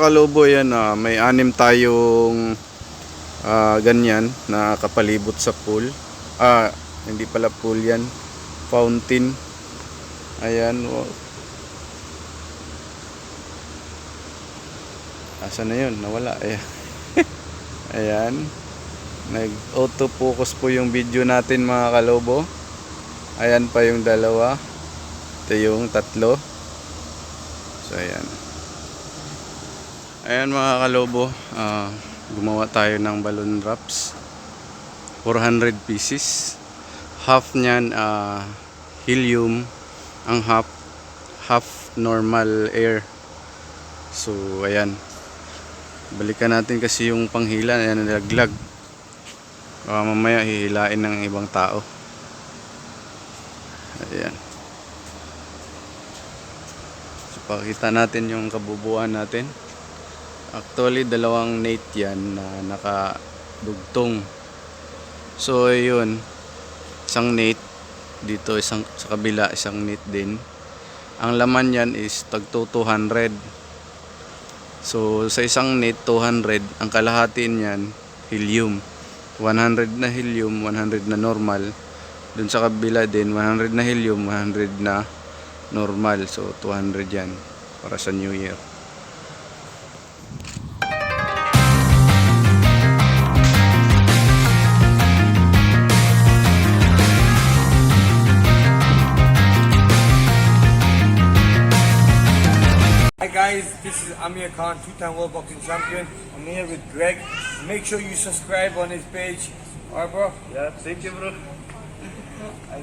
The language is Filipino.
kalobo, yan, may 6 tayong ganyan na kapalibot sa pool. Hindi pala pool yan, fountain. Ayan, wow. Asa na yun? Nawala. Ayan. Ayan. Nag-auto-focus po yung video natin mga kalobo. Ayan pa yung 2. Ito yung 3. So ayan. Ayan mga kalobo. Gumawa tayo ng balloon wraps. 400 pieces. Half nyan helium. Ang half normal air. So ayan. Balikan natin kasi yung panghila. Ayan, nalaglag. Mamaya hihilain ng ibang tao. Ayan. So pakita natin yung kabubuan natin. Actually 2 net yan na nakadugtong. So ayun, isang net dito, isang sa kabila, isang net din. Ang laman yan is tagto 200. So sa isang net 200, ang kalahati niyan helium. 100 na helium, 100 na normal. Dun sa kabila din 100 na helium, 100 na normal. So 200 yan para sa New Year. Hi guys, this is Amir Khan, 2-time world boxing champion. I'm here with Greg. Make sure you subscribe on his page. Alright bro? Yeah, thank you bro. I